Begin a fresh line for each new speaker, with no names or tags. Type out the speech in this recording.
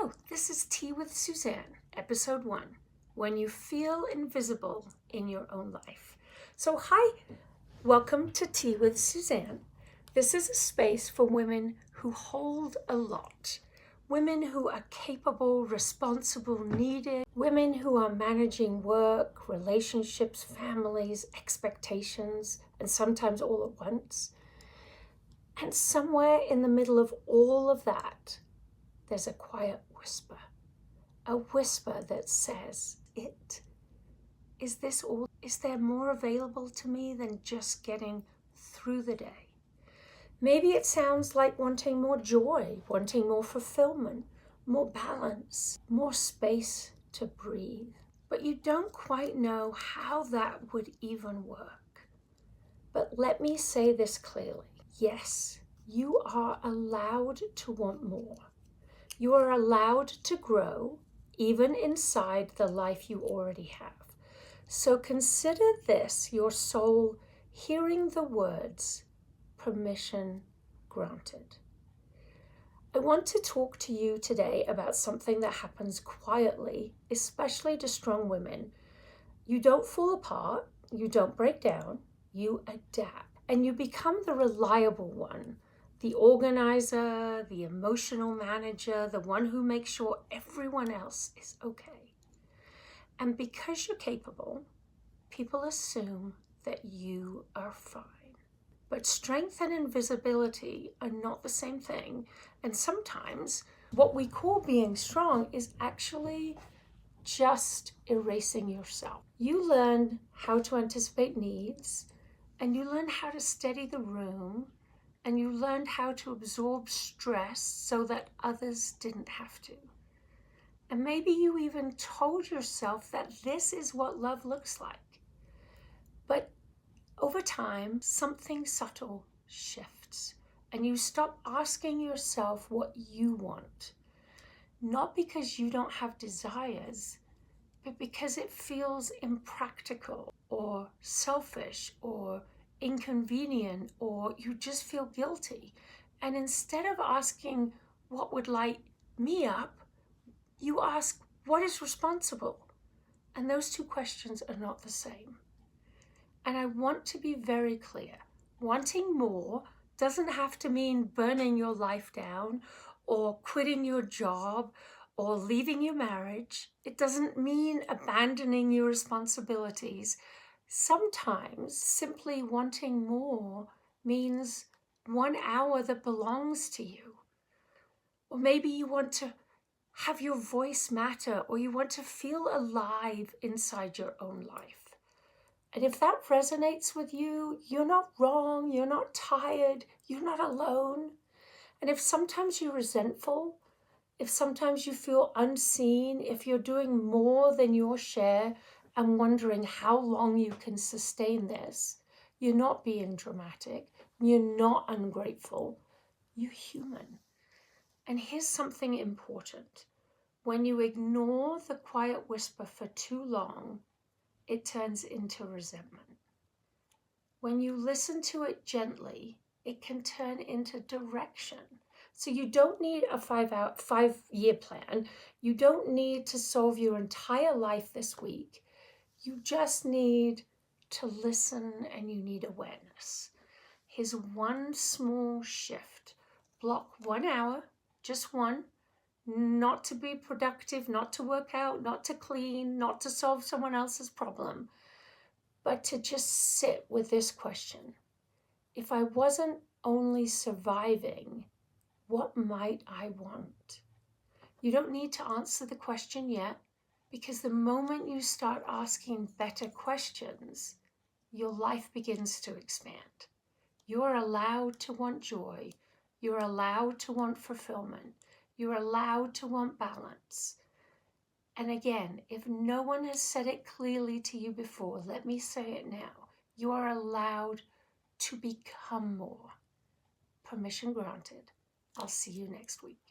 Hello, this is Tea with Suzanne, episode 1, When You Feel Invisible in Your Own Life. So hi, welcome to Tea with Suzanne. This is a space for women who hold a lot, women who are capable, responsible, needed, women who are managing work, relationships, families, expectations, and sometimes all at once. And somewhere in the middle of all of that, there's a quiet whisper, a whisper that says, is this all? Is there more available to me than just getting through the day? Maybe it sounds like wanting more joy, wanting more fulfillment, more balance, more space to breathe. But you don't quite know how that would even work. But let me say this clearly. Yes, you are allowed to want more. You are allowed to grow, even inside the life you already have. So consider this, your soul hearing the words, permission granted. I want to talk to you today about something that happens quietly, especially to strong women. You don't fall apart, you don't break down, you adapt, and you become the reliable one. The organizer, the emotional manager, the one who makes sure everyone else is okay. And because you're capable, people assume that you are fine. But strength and invisibility are not the same thing. And sometimes what we call being strong is actually just erasing yourself. You learn how to anticipate needs, and you learn how to steady the room, and you learned how to absorb stress so that others didn't have to. And maybe you even told yourself that this is what love looks like. But over time, something subtle shifts, and you stop asking yourself what you want. Not because you don't have desires, but because it feels impractical or selfish or inconvenient, or you just feel guilty. And instead of asking what would light me up, you ask what is responsible. And those two questions are not the same. And I want to be very clear. Wanting more doesn't have to mean burning your life down or quitting your job or leaving your marriage. It doesn't mean abandoning your responsibilities. Sometimes simply wanting more means 1 hour that belongs to you. Or maybe you want to have your voice matter, or you want to feel alive inside your own life. And if that resonates with you, you're not wrong, you're not tired, you're not alone. And if sometimes you're resentful, if sometimes you feel unseen, if you're doing more than your share and wondering how long you can sustain this, you're not being dramatic, you're not ungrateful, you're human. And here's something important. When you ignore the quiet whisper for too long, it turns into resentment. When you listen to it gently, it can turn into direction. So you don't need a 5-year plan. You don't need to solve your entire life this week. You just need to listen, and you need awareness. Here's one small shift. Block 1 hour, just one, not to be productive, not to work out, not to clean, not to solve someone else's problem, but to just sit with this question. If I wasn't only surviving, what might I want? You don't need to answer the question yet, because the moment you start asking better questions, your life begins to expand. You're allowed to want joy. You're allowed to want fulfillment. You're allowed to want balance. And again, if no one has said it clearly to you before, let me say it now. You are allowed to become more. Permission granted. I'll see you next week.